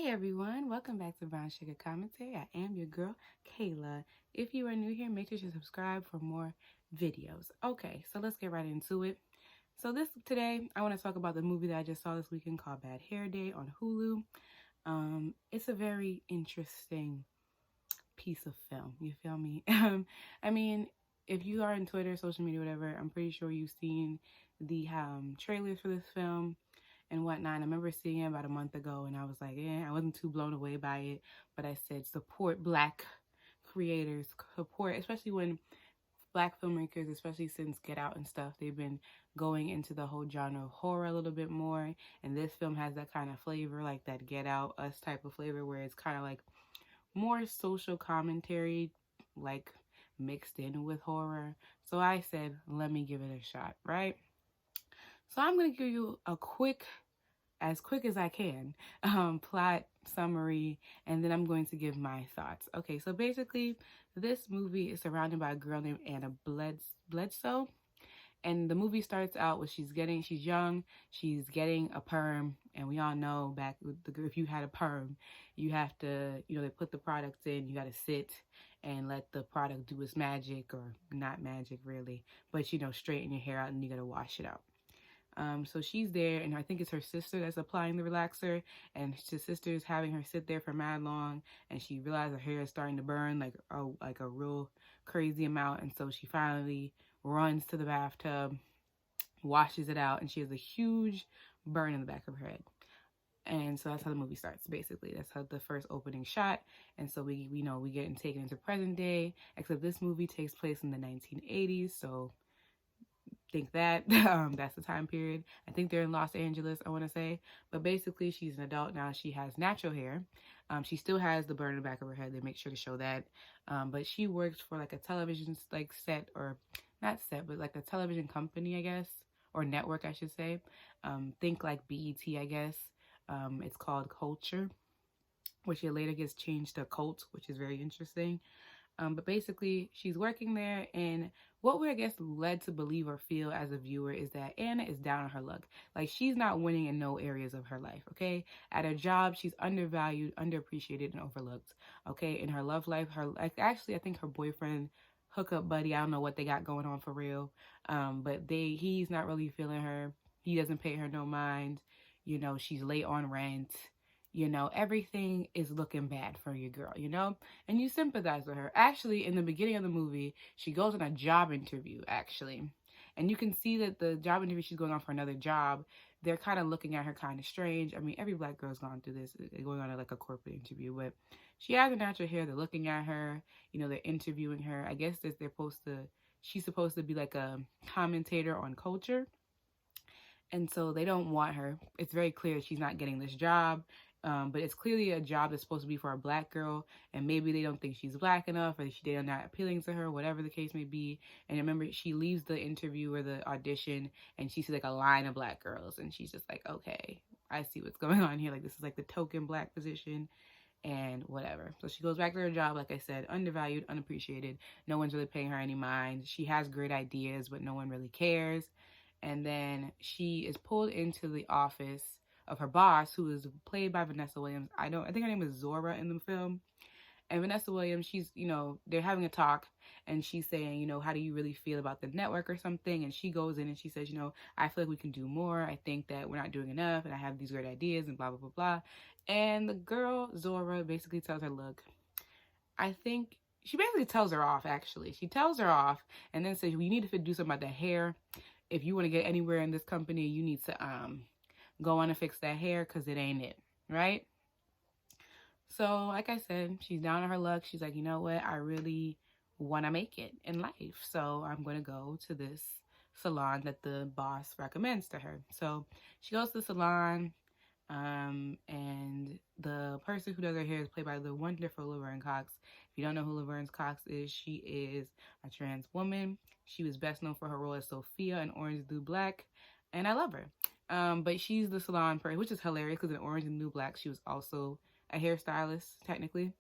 Everyone, welcome back to Brownsugar Commentary. I am your girl, Kayla. If you are new here, make sure to subscribe for more videos. Okay, so let's get right into it. So today, I want to talk about the movie that I just saw this weekend called Bad Hair Day on Hulu. It's a very interesting piece of film. You feel me? I mean, if you are on Twitter, social media, whatever, I'm pretty sure you've seen the trailers for this film and whatnot. I remember seeing it about a month ago, and I was like, I wasn't too blown away by it, but I said support Black creators, support, especially when Black filmmakers, especially since Get Out and stuff, they've been going into the whole genre of horror a little bit more, and this film has that kind of flavor, like that Get Out, Us type of flavor, where it's kind of like more social commentary, like mixed in with horror. So I said, let me give it a shot, right? So I'm going to give you as quick as I can, plot summary, and then I'm going to give my thoughts. Okay, so basically, this movie is surrounded by a girl named Anna Bledsoe. And the movie starts out with she's young, she's getting a perm, and we all know back with if you had a perm, you have to, they put the products in, you got to sit and let the product do its magic, or not magic really, but straighten your hair out and you got to wash it out. So she's there, and I think it's her sister that's applying the relaxer, and the sister is having her sit there for mad long, and she realized her hair is starting to burn like a real crazy amount, and so she finally runs to the bathtub, washes it out, and she has a huge burn in the back of her head. And so that's how the movie starts, basically. That's how the first opening shot. And so we get taken into present day, except this movie takes place in the 1980s, so think that that's the time period. I think they're in Los Angeles, I want to say. But basically, she's an adult now. She has natural hair. She still has the burn in the back of her head. They make sure to show that. But she works for like a television set, or not set, but like a television company, I guess, or network, I should say. Think like BET, I guess. It's called Culture, which later gets changed to Cult, which is very interesting. But basically, she's working there, and what we're, I guess, led to believe or feel as a viewer is that Anna is down on her luck. Like, she's not winning in no areas of her life, okay? At her job, she's undervalued, underappreciated, and overlooked, okay? In her love life, actually, I think her boyfriend, hookup buddy, I don't know what they got going on for real, but he's not really feeling her. He doesn't pay her no mind. She's late on rent. Everything is looking bad for your girl, and you sympathize with her. Actually, in the beginning of the movie, she goes on a job interview, actually, and you can see that the job interview she's going on for another job, they're kind of looking at her kind of strange. I mean, every Black girl's gone through this, going on like a corporate interview, but she has a natural hair. They're looking at her, they're interviewing her. I guess that she's supposed to be like a commentator on culture. And so they don't want her. It's very clear she's not getting this job. But it's clearly a job that's supposed to be for a Black girl, and maybe they don't think she's Black enough, or they're not appealing to her, whatever the case may be. And remember, she leaves the interview or the audition, and she sees like a line of Black girls, and she's just like, okay, I see what's going on here. Like, this is like the token Black position, and whatever. So she goes back to her job, like I said, undervalued, unappreciated. No one's really paying her any mind. She has great ideas, but no one really cares. And then she is pulled into the office of her boss, who is played by Vanessa Williams. I think her name is Zora in the film. And Vanessa Williams, she's, they're having a talk, and she's saying, how do you really feel about the network or something? And she goes in and she says, I feel like we can do more. I think that we're not doing enough, and I have these great ideas, and blah, blah, blah, blah. And the girl, Zora, basically tells her, look, she basically tells her off, actually. She tells her off and then says, we need to do something about the hair. If you want to get anywhere in this company, you need to go on and fix that hair, because it ain't it, right? So, like I said, she's down on her luck. She's like, you know what? I really want to make it in life. So I'm going to go to this salon that the boss recommends to her. So she goes to the salon, and the person who does her hair is played by the wonderful Laverne Cox. If you don't know who Laverne Cox is, she is a trans woman. She was best known for her role as Sophia in Orange is the New Black, and I love her. But she's the salon person, which is hilarious, because in Orange is the New Black, she was also a hairstylist, technically.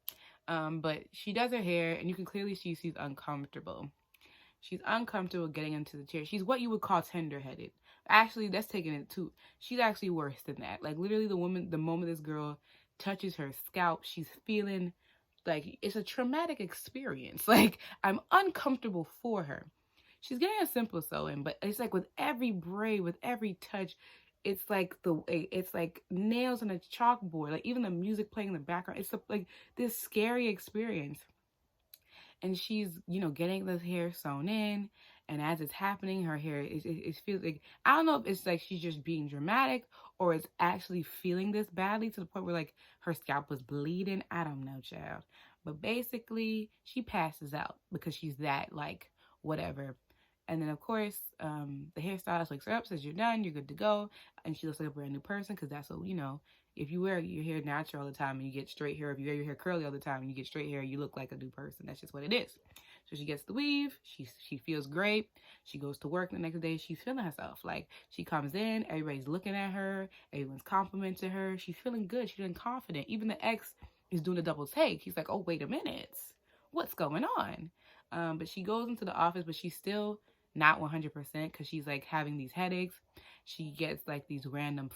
But she does her hair, and you can clearly see she's uncomfortable. She's uncomfortable getting into the chair. She's what you would call tender-headed. Actually, that's taking it too. She's actually worse than that. Like, literally, the moment this girl touches her scalp. She's feeling like it's a traumatic experience. Like, I'm uncomfortable for her. She's getting a simple sewing, but it's like with every braid, with every touch, it's like nails on a chalkboard. Like, even the music playing in the background, like this scary experience. And she's, getting this hair sewn in. And as it's happening, her hair it feels like, I don't know if it's like she's just being dramatic or it's actually feeling this badly to the point where like her scalp was bleeding. I don't know, child. But basically, she passes out because she's that like whatever. And then of course, the hairstylist wakes her up, says you're done, you're good to go, and she looks like a brand new person because that's what if you wear your hair natural all the time and you get straight hair, if you wear your hair curly all the time and you get straight hair, you look like a new person. That's just what it is. So she gets the weave. She feels great. She goes to work the next day. She's feeling herself. Like, she comes in, everybody's looking at her, everyone's complimenting her. She's feeling good. She's feeling confident. Even the ex is doing a double take. He's like, oh, wait a minute. What's going on? But she goes into the office, but she's still not 100% because she's like having these headaches. She gets like these random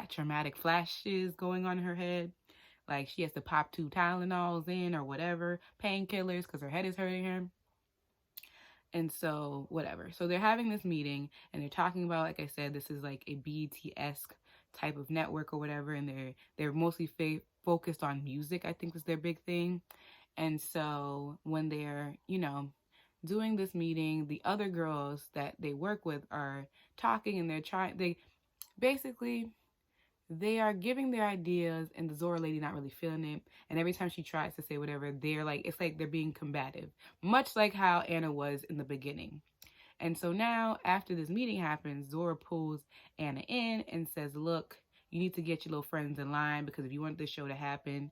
traumatic flashes going on in her head. Like, she has to pop 2 Tylenols in or whatever, painkillers, because her head is hurting her. And so, whatever. So they're having this meeting and they're talking about, like I said, this is like a BET-esque type of network or whatever. And they're mostly focused on music, I think was their big thing. And so when they're, doing this meeting, the other girls that they work with are talking and they are giving their ideas and the Zora lady not really feeling it. And every time she tries to say whatever, it's like they're being combative, much like how Anna was in the beginning. And so now, after this meeting happens, Zora pulls Anna in and says, look, you need to get your little friends in line because if you want this show to happen,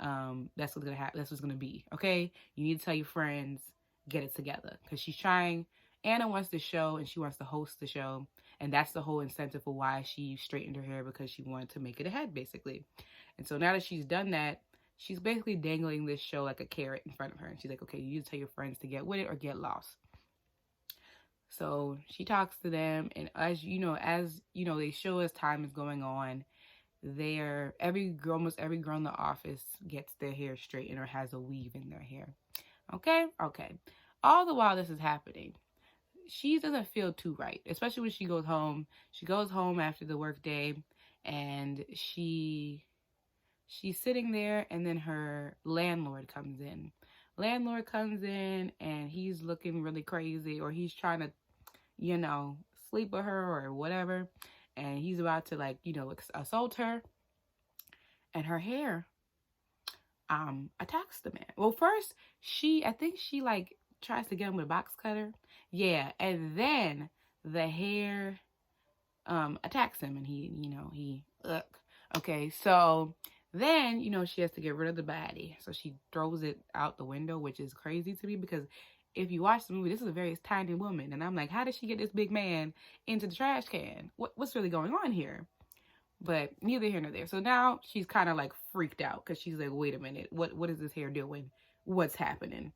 that's what's going to happen. That's what's going to be. Okay. You need to tell your friends, get it together. Because Anna wants the show and she wants to host the show. And that's the whole incentive for why she straightened her hair, because she wanted to make it ahead, basically. And so now that she's done that, she's basically dangling this show like a carrot in front of her. And she's like, okay, you need to tell your friends to get with it or get lost. So she talks to them. And as they show as time is going on, almost every girl in the office gets their hair straightened or has a weave in their hair. Okay. All the while this is happening, she doesn't feel too right, especially when she goes home. She goes home after the work day and she's sitting there, and then her landlord comes in. And he's looking really crazy, or he's trying to, sleep with her or whatever. And he's about to assault her. And her hair attacks the man. Well, first I think she tries to get him with a box cutter. Yeah, and then the hair attacks him, and he okay, so then she has to get rid of the body, so she throws it out the window, which is crazy to me because if you watch the movie, this is a very tiny woman, and I'm like, how did she get this big man into the trash can? What's really going on here? But neither here nor there. So now she's kind of freaked out because she's like, wait a minute, what is this hair doing? What's happening?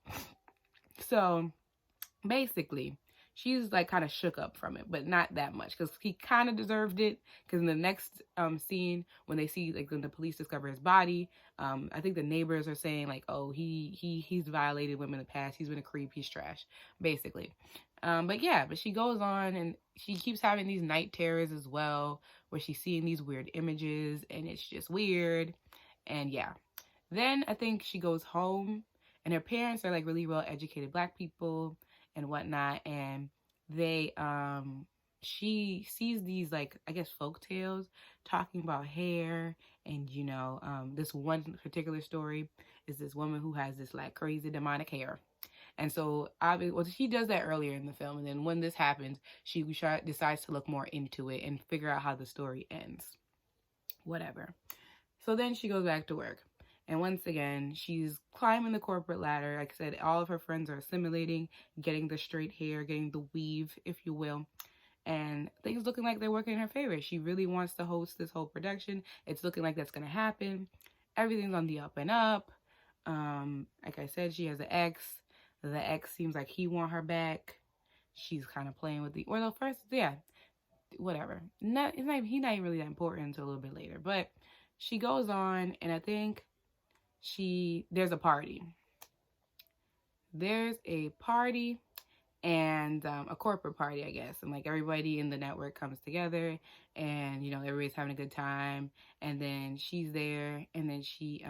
So basically, she's kind of shook up from it, but not that much because he kind of deserved it. Because in the next scene, when they see when the police discover his body, I think the neighbors are saying oh, he's violated women in the past. He's been a creep. He's trash, basically. But she goes on and she keeps having these night terrors as well, where she's seeing these weird images and it's just weird. And yeah, then I think she goes home and her parents are really well educated Black people and whatnot, and she sees these I guess folk tales talking about hair, and this one particular story is this woman who has this crazy demonic hair. And so she does that earlier in the film, and then when this happens, she decides to look more into it and figure out how the story ends. Whatever. So then she goes back to work. And once again, she's climbing the corporate ladder. Like I said, all of her friends are assimilating, getting the straight hair, getting the weave, if you will. And things looking like they're working in her favor. She really wants to host this whole production. It's looking like that's going to happen. Everything's on the up and up. Like I said, she has an ex. The ex seems like he want her back. She's kind of playing with whatever. He's not really that important until a little bit later. But she goes on, and I think there's a party. There's a party, and a corporate party, I guess. And like everybody in the network comes together, and everybody's having a good time. And then she's there, and then she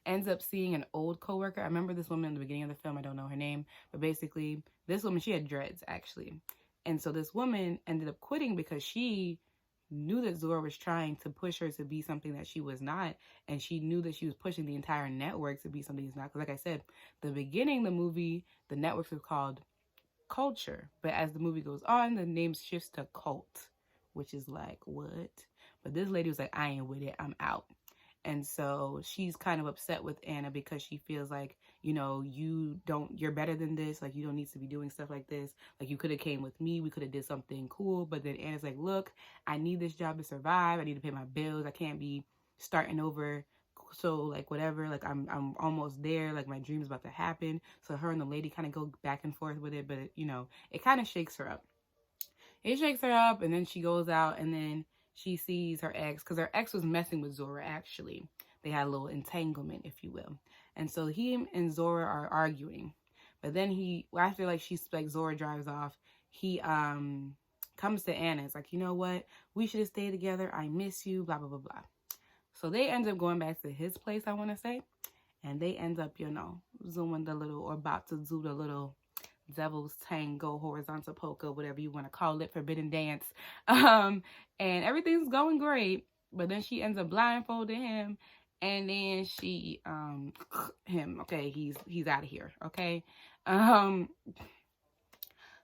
ends up seeing an old coworker. I remember this woman in the beginning of the film. I don't know her name, but basically this woman, she had dreads actually. And so this woman ended up quitting because she knew that Zora was trying to push her to be something that she was not, and she knew that she was pushing the entire network to be something he's not. Because like I said, the beginning, the movie, the networks was called Culture, but as the movie goes on, the name shifts to Cult, which is like, what? But this lady was like, I ain't with it, I'm out. And so she's kind of upset with Anna because she feels like, you're better than this. Like, you don't need to be doing stuff like this. Like, you could have came with me. We could have did something cool. But then Anna's like, look, I need this job to survive. I need to pay my bills. I can't be starting over. So like whatever, like I'm almost there. Like my dream's about to happen. So her and the lady kind of go back and forth with it. But it kind of shakes her up. It shakes her up, and then she goes out, and then she sees her ex, because her ex was messing with Zora, actually. They had a little entanglement, if you will. And so he and Zora are arguing. But then after Zora drives off, he comes to Anna. It's like, you know what? We should have stayed together. I miss you, blah, blah, blah, blah. So they end up going back to his place, I want to say. And they end up, zooming about to do the little devil's tango, horizontal polka, whatever you want to call it, forbidden dance. And everything's going great. But then she ends up blindfolding him. And then she, okay, he's out of here, okay?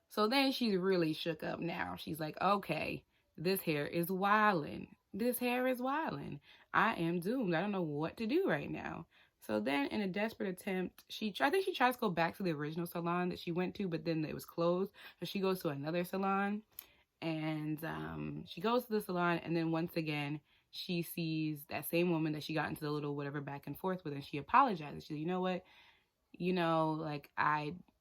So then she's really shook up now. She's like, okay, this hair is wildin'. This hair is wildin'. I am doomed. I don't know what to do right now. So then in a desperate attempt, I think she tries to go back to the original salon that she went to, but then it was closed. So she goes to another salon, and she goes to the salon, and then once again, she sees that same woman that she got into the little whatever back and forth with, and she apologizes. She said, you know what?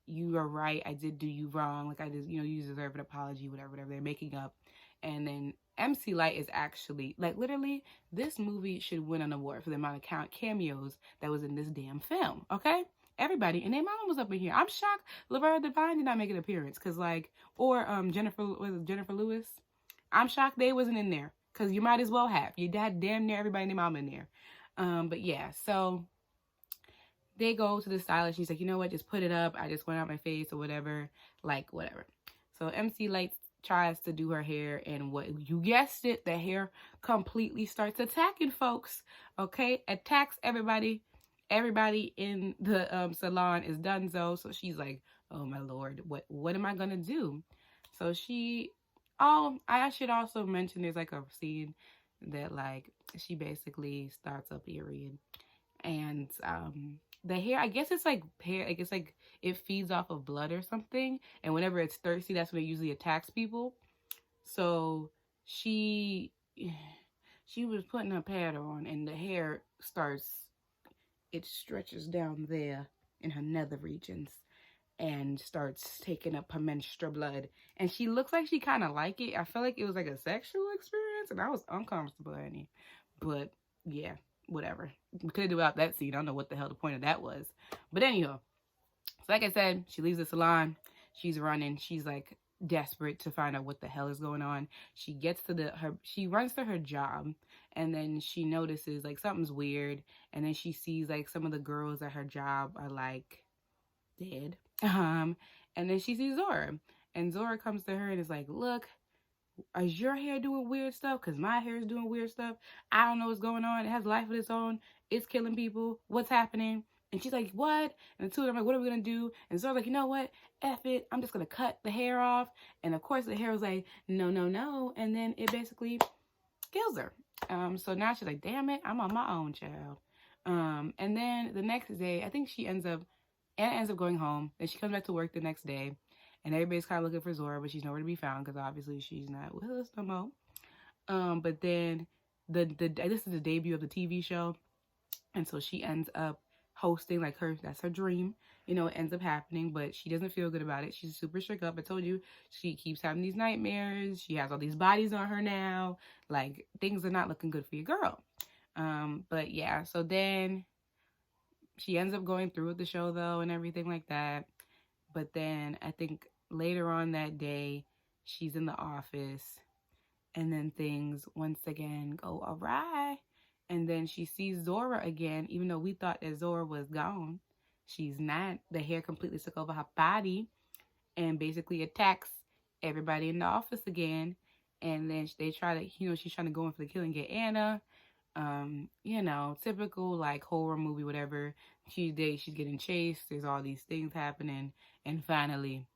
You are right. I did do you wrong. Like, I just, you deserve an apology, whatever. They're making up. And then MC Lyte is actually, like, literally, this movie should win an award for the amount of cameos that was in this damn film, okay? Everybody. And their mama was up in here. I'm shocked Laverne Divine did not make an appearance. Because, Jennifer Lewis? I'm shocked they wasn't in there. Because you might as well have. You had damn near everybody and their mama in there. But, yeah, so they go to the stylist. She's like, you know what? Just put it up. I just went out my face or whatever. Like, whatever. So MC Lyte tries to do her hair, and what you guessed it, the hair completely starts attacking folks. Okay, attacks everybody. Everybody in the salon is donezo. So she's like, oh my lord, what am I gonna do? So I should also mention there's like a scene that like she basically starts a period, and the hair, I guess it's like hair, I guess like it feeds off of blood or something. And whenever it's thirsty, that's when it usually attacks people. So she was putting her pad on, and the hair it stretches down there in her nether regions and starts taking up her menstrual blood. And she looks like she kind of like it. I felt like it was like a sexual experience, and I was uncomfortable, honey. But yeah. Whatever. We could have done without that scene. I don't know what the hell the point of that was. But anyhow, so like I said, she leaves the salon. She's running. She's like desperate to find out what the hell is going on. She gets to she runs to her job, and then she notices like something's weird. And then she sees like some of the girls at her job are like dead. And then she sees Zora, and Zora comes to her and is like, look, is your hair doing weird stuff? Because my hair is doing weird stuff. I don't know what's going on. It has life of its own. It's killing people. What's happening? And she's like, what? And the two of them are like, what are we going to do? And Zora's like, you know what? F it. I'm just going to cut the hair off. And of course, the hair was like, no, no, no. And then it basically kills her. So now she's like, damn it. I'm on my own, child. And then the next day, I think Anna ends up going home. Then she comes back to work the next day. And everybody's kind of looking for Zora, but she's nowhere to be found because obviously she's not with us no more. But then this is the debut of the TV show, and so she ends up hosting that's her dream. It ends up happening, but she doesn't feel good about it. She's super shook up. I told you she keeps having these nightmares. She has all these bodies on her now. Like things are not looking good for your girl. But yeah, so then she ends up going through with the show though and everything like that. But then I think later on that day, she's in the office and then things once again go awry. And then she sees Zora again, even though we thought that Zora was gone. She's not. The hair completely took over her body and basically attacks everybody in the office again. And then they try to, she's trying to go in for the kill and get Anna. Typical like horror movie, whatever. She's getting chased. There's all these things happening, and finally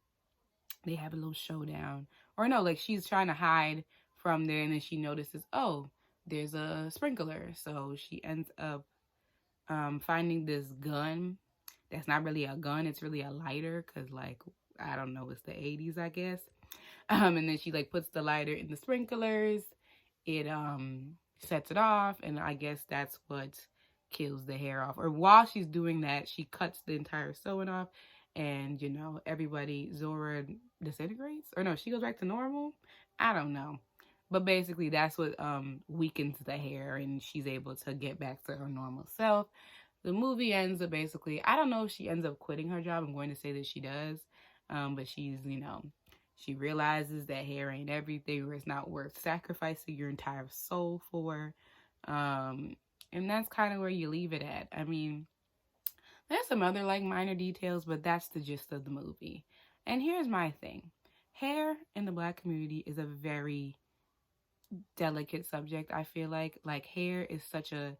they have a little showdown. Or no, like she's trying to hide from there, and then she notices, oh, there's a sprinkler. So she ends up finding this gun. That's not really a gun. It's really a lighter, cause like I don't know, it's the 80s, I guess. And then she like puts the lighter in the sprinklers. It sets it off, and I guess that's what kills the hair off. Or while she's doing that, she cuts the entire sewing off, and everybody, Zora disintegrates, or no, she goes back to normal. I don't know, but basically that's what weakens the hair, and she's able to get back to her normal self. The movie ends up basically, I don't know if she ends up quitting her job. I'm going to say that she does, but she's she realizes that hair ain't everything, or it's not worth sacrificing your entire soul for. And that's kind of where you leave it at. I mean, there's some other like minor details, but that's the gist of the movie. And here's my thing. Hair in the Black community is a very delicate subject, I feel like hair is such a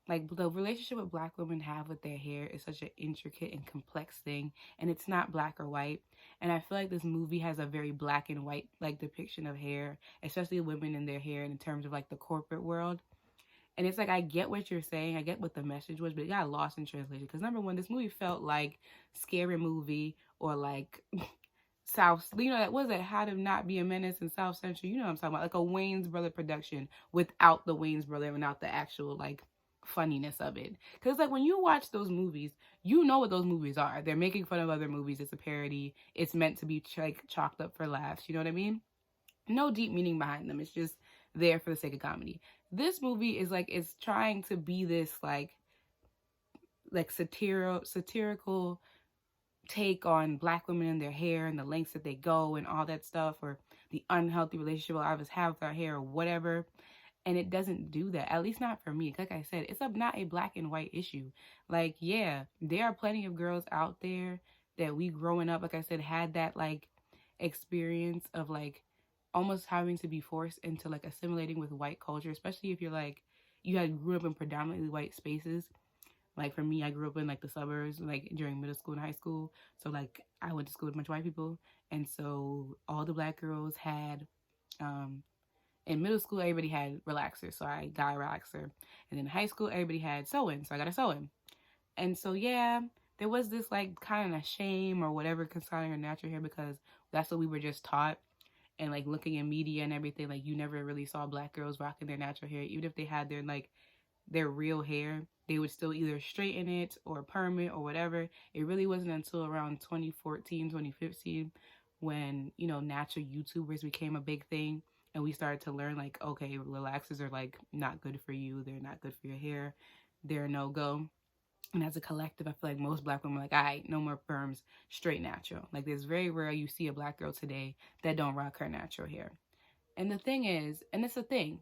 like the relationship with Black women have with their hair is such an intricate and complex thing, and it's not black or white. And I feel like this movie has a very black and white like depiction of hair, especially women in their hair in terms of like the corporate world. And it's like, I get what you're saying, I get what the message was, but it got lost in translation. Because number one, this movie felt like Scary Movie, or like South, that was it, How to Not Be a Menace in South Central. You know what I'm talking about? Like a Wayne's Brother production without the Wayne's Brother, without the actual like funniness of it. Because like when you watch those movies, you know what those movies are. They're making fun of other movies. It's a parody. It's meant to be like chalked up for laughs. You know what I mean? No deep meaning behind them. It's just there for the sake of comedy. This movie is like, it's trying to be this like satirical take on Black women and their hair and the lengths that they go and all that stuff, or the unhealthy relationship I always have with our hair or whatever. And it doesn't do that, at least not for me. Like I said, it's not a black and white issue. Like, yeah, there are plenty of girls out there that we growing up, like I said, had that like experience of like almost having to be forced into like assimilating with white culture, especially if you're like, grew up in predominantly white spaces. Like for me, I grew up in like the suburbs, like during middle school and high school. So like I went to school with a bunch of white people. And so all the Black girls had, in middle school, everybody had relaxers. So I got a relaxer. And in high school, everybody had sew-in. So I got a sew-in. And so, yeah, there was this like kind of shame or whatever concerning her natural hair, because that's what we were just taught. And like looking in media and everything, like you never really saw Black girls rocking their natural hair. Even if they had their real hair, they would still either straighten it or perm it or whatever. It really wasn't until around 2014, 2015 when, natural YouTubers became a big thing. And we started to learn like, okay, relaxers are like not good for you. They're not good for your hair. They're a no-go. And as a collective, I feel like most Black women are like, all right, no more perms, straight natural. Like there's very rare you see a Black girl today that don't rock her natural hair. And the thing is, and it's a thing,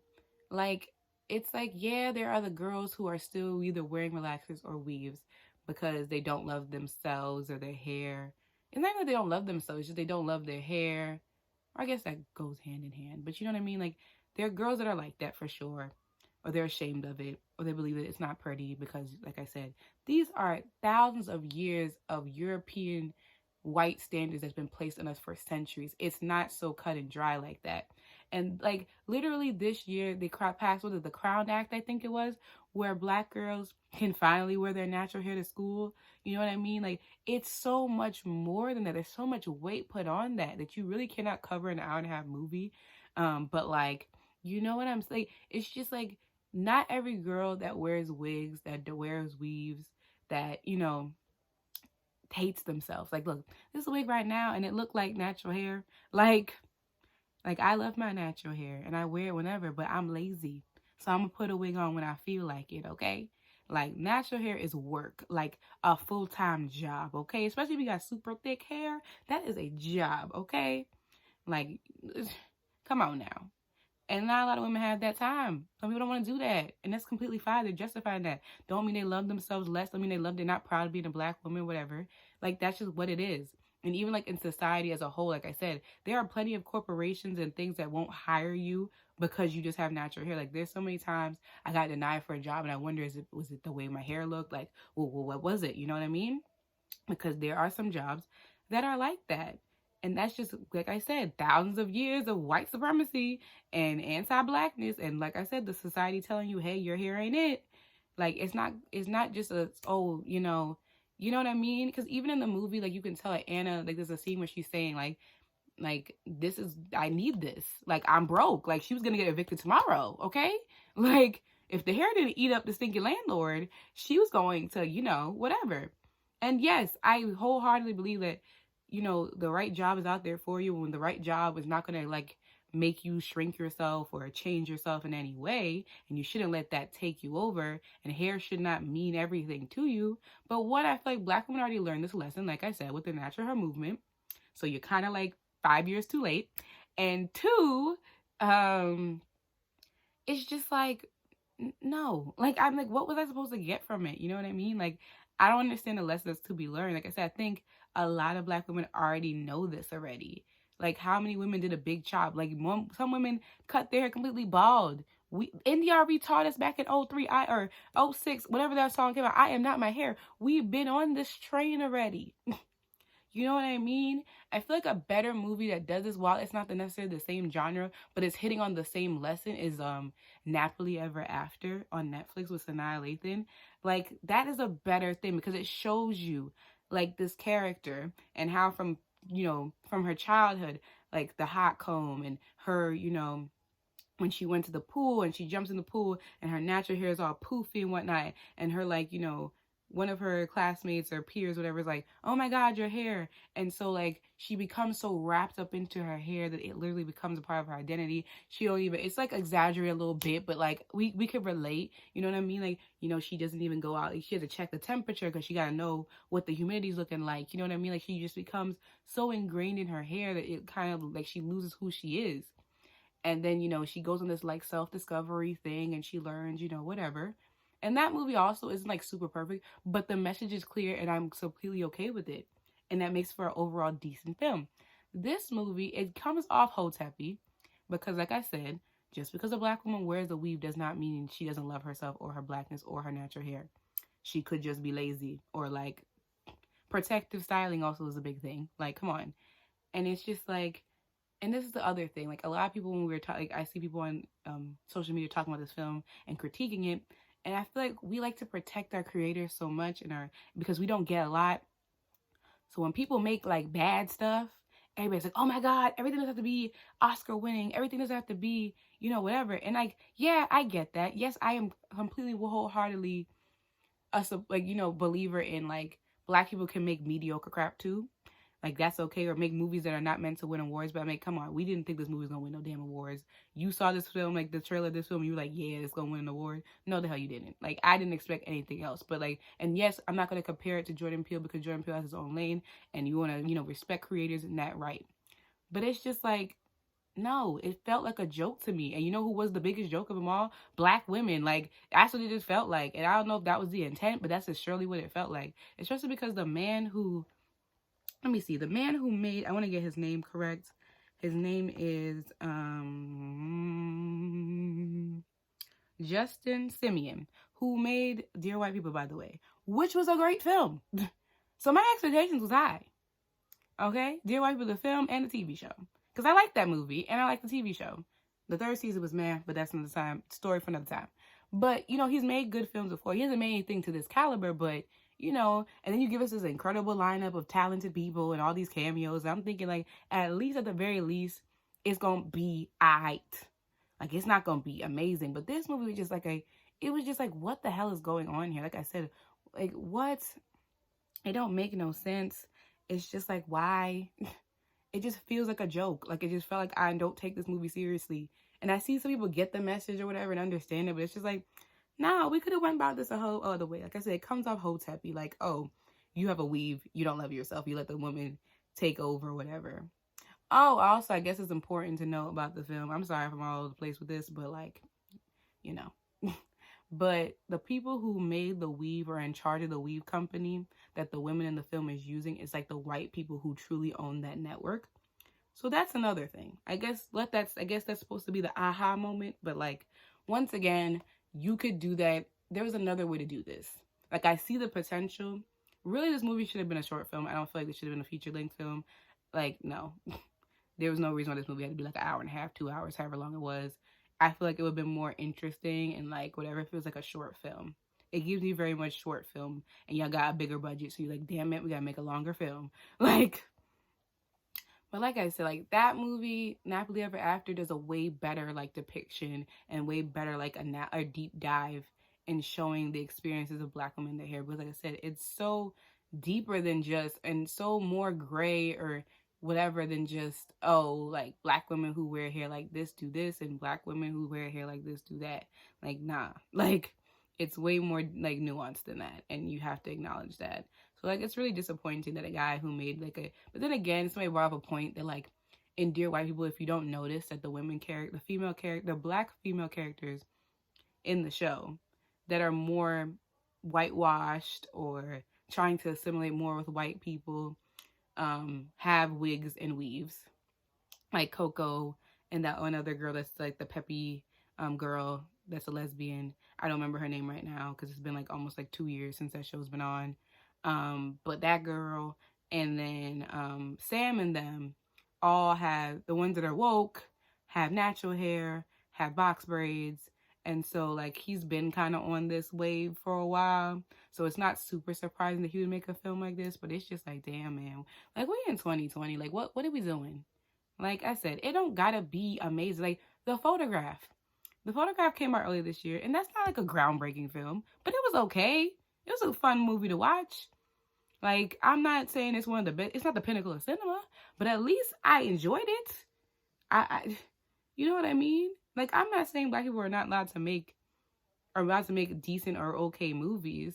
like, it's like, yeah, there are the girls who are still either wearing relaxers or weaves because they don't love themselves or their hair. It's not that they don't love themselves, it's just they don't love their hair. I guess that goes hand in hand. But you know what I mean? Like, there are girls that are like that for sure. Or they're ashamed of it. Or they believe that it's not pretty because, like I said, these are thousands of years of European white standards that's been placed on us for centuries. It's not so cut and dry like that. And, like, literally this year, they passed, the Crown Act, I think it was, where Black girls can finally wear their natural hair to school. You know what I mean? Like, it's so much more than that. There's so much weight put on that you really cannot cover in an hour and a half movie. But, like, you know what I'm saying? It's just, like, not every girl that wears wigs, that wears weaves, that, hates themselves. Like, look, this is a wig right now, and it looked like natural hair. Like I love my natural hair, and I wear it whenever, but I'm lazy. So I'm gonna put a wig on when I feel like it, okay? Like, natural hair is work, like a full-time job, okay? Especially if you got super thick hair, that is a job, okay? Like, come on now. And not a lot of women have that time. Some people don't want to do that. And that's completely fine. They're justifying that. Don't mean they love themselves less. Don't mean they're not proud of being a black woman, whatever. Like, that's just what it is. And even like in society as a whole, like I said, there are plenty of corporations and things that won't hire you because you just have natural hair. Like, there's so many times I got denied for a job and I wonder, was it the way my hair looked? Like, well, what was it? You know what I mean? Because there are some jobs that are like that. And that's just, like I said, thousands of years of white supremacy and anti-blackness. And like I said, the society telling you, hey, your hair ain't it. Like, it's not just you know what I mean? Because even in the movie, like, you can tell that Anna, like, there's a scene where she's saying, like, this is, I need this. Like, I'm broke. Like, she was going to get evicted tomorrow, okay? Like, if the hair didn't eat up the stinking landlord, she was going to, whatever. And yes, I wholeheartedly believe that, the right job is out there for you. When the right job is not going to, like, make you shrink yourself or change yourself in any way. And you shouldn't let that take you over. And hair should not mean everything to you. But one, I feel like black women already learned this lesson, like I said, with the natural hair movement. So you're kind of like 5 years too late. And two, it's just like, no. Like, I'm like, what was I supposed to get from it? You know what I mean? Like, I don't understand the lessons to be learned. Like I said, I think a lot of black women already know this already. Like, how many women did a big chop? Like, some women cut their hair completely bald. NDRB taught us back in 03 or 06, whatever that song came out, I am not my hair. We've been on this train already. You know what I mean? I feel like a better movie that does this, while it's not necessarily the same genre, but it's hitting on the same lesson, is Nappily Ever After on Netflix with Sanaa Lathan. Like, that is a better thing because it shows you, like, this character and how from her childhood, like the hot comb and her, when she went to the pool and she jumps in the pool and her natural hair is all poofy and whatnot, and her, like, one of her classmates or peers, whatever, is like, oh my God, your hair. And so, like, she becomes so wrapped up into her hair that it literally becomes a part of her identity. She don't even, it's like exaggerated a little bit, but like, we could relate. You know what I mean? Like, she doesn't even go out. Like, she has to check the temperature because she got to know what the humidity's looking like. You know what I mean? Like, she just becomes so ingrained in her hair that it kind of, like, she loses who she is. And then, she goes on this, like, self-discovery thing and she learns, whatever. And that movie also isn't, like, super perfect, but the message is clear and I'm completely okay with it. And that makes for an overall decent film. This movie, it comes off hoteppy because, like I said, just because a black woman wears a weave does not mean she doesn't love herself or her blackness or her natural hair. She could just be lazy, or, like, protective styling also is a big thing. Like, come on. And it's just like, and this is the other thing, like, a lot of people, when we were talking, like, I see people on social media talking about this film and critiquing it, and I feel like we like to protect our creators so much because we don't get a lot. So when people make, like, bad stuff, everybody's like, oh my God, everything doesn't have to be Oscar winning. Everything doesn't have to be, whatever. And, like, yeah, I get that. Yes, I am completely wholeheartedly believer in, like, black people can make mediocre crap too. Like, that's okay. Or make movies that are not meant to win awards. But I mean, come on. We didn't think this movie was going to win no damn awards. You saw this film, like the trailer of this film, and you were like, yeah, it's going to win an award. No, the hell you didn't. Like, I didn't expect anything else. But, like, and yes, I'm not going to compare it to Jordan Peele because Jordan Peele has his own lane. And you want to, respect creators in that right. But it's just like, no, it felt like a joke to me. And you know who was the biggest joke of them all? Black women. Like, that's what it just felt like. And I don't know if that was the intent, but that's just surely what it felt like. Especially because the man who made, I want to get his name correct. His name is Justin Simeon, who made Dear White People, by the way, which was a great film. So my expectations was high. Okay? Dear White People, the film and the TV show. Because I like that movie and I like the TV show. The third season was meh, but that's another time. Story for another time. But, he's made good films before. He hasn't made anything to this caliber, but, and then you give us this incredible lineup of talented people and all these cameos. I'm thinking, like, at the very least, it's going to be aight. Like, it's not going to be amazing. But this movie was just like what the hell is going on here? Like I said, like, what? It don't make no sense. It's just like, why? It just feels like a joke. Like, it just felt like I don't take this movie seriously. And I see some people get the message or whatever and understand it, but it's just like, no, we could have went about this a whole other way. Like I said, it comes off hoteppy, like, oh, you have a weave, you don't love yourself, you let the woman take over or whatever. Oh, also, I guess it's important to know about the film. I'm sorry if I'm all over the place with this, but like, you know. But the people who made the weave or in charge of the weave company that the women in the film is using is like the white people who truly own that network. So that's another thing. I guess that's supposed to be the aha moment, but like once again, you could do that. There was another way to do this. Like I see the potential. Really, this movie should have been a short film. I don't feel like it should have been a feature-length film. Like, no. There was no reason why this movie had to be like an hour and a half, 2 hours, however long it was. I feel like it would have been more interesting and like whatever if it was like a short film. It gives me very much short film, and y'all got a bigger budget, so you're like, damn it, we gotta make a longer film. Like, but like I said, like that movie, Napoli Ever After, does a way better like depiction and way better like a deep dive in showing the experiences of Black women in their hair. Because like I said, it's so deeper than just and so more gray or whatever than just, oh, like Black women who wear hair like this do this and Black women who wear hair like this do that. Like, nah, like it's way more like nuanced than that, and you have to acknowledge that. So like it's really disappointing that a guy who made like a, but then again, somebody brought up a point that like in Dear White People, if you don't notice that the Black female characters in the show that are more whitewashed or trying to assimilate more with white people have wigs and weaves, like Coco and that one other girl that's like the peppy girl that's a lesbian. I don't remember her name right now because it's been like almost like 2 years since that show's been on. But that girl and then Sam and them all have, the ones that are woke have natural hair, have box braids. And so like he's been kind of on this wave for a while. So it's not super surprising that he would make a film like this, but it's just like, damn, man. Like we're in 2020. Like what are we doing? Like I said, it don't gotta be amazing. Like The Photograph. The Photograph came out earlier this year, and that's not like a groundbreaking film, but it was okay. It was a fun movie to watch. Like, I'm not saying it's one of the best, it's not the pinnacle of cinema, but at least I enjoyed it. You know what I mean? Like, I'm not saying Black people are not allowed to make decent or okay movies,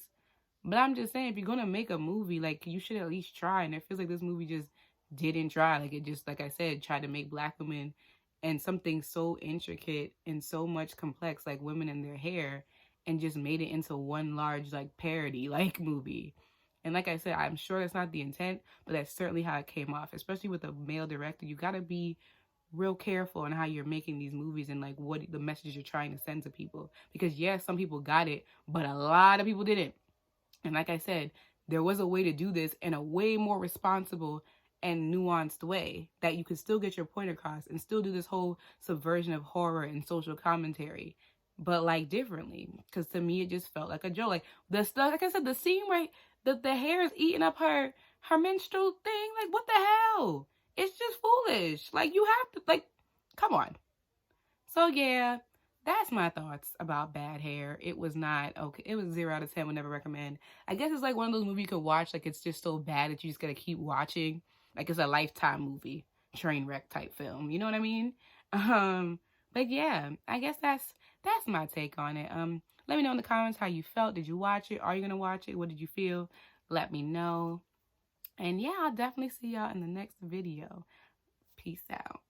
but I'm just saying if you're gonna make a movie, like you should at least try. And it feels like this movie just didn't try. Like it just, like I said, tried to make Black women and something so intricate and so much complex, like women in their hair, and just made it into one large like parody like movie. And like I said, I'm sure that's not the intent, but that's certainly how it came off. Especially with a male director, you gotta be real careful on how you're making these movies and like what the messages you're trying to send to people. Because yes, some people got it, but a lot of people didn't. And like I said, there was a way to do this in a way more responsible and nuanced way that you could still get your point across and still do this whole subversion of horror and social commentary, but like differently. Because to me, it just felt like a joke. Like the stuff, like I said, the scene where the hair is eating up her menstrual thing. Like what the hell? It's just foolish. Like you have to, like, come on. So yeah, that's my thoughts about Bad Hair. It was not okay. It was 0 out of 10. Would never recommend. I guess it's like one of those movies you could watch. Like it's just so bad that you just gotta keep watching. Like it's a Lifetime movie, train wreck type film. You know what I mean? But yeah, I guess that's my take on it. Let me know in the comments how you felt. Did you watch it? Are you gonna watch it? What did you feel? Let me know. And yeah, I'll definitely see y'all in the next video. Peace out.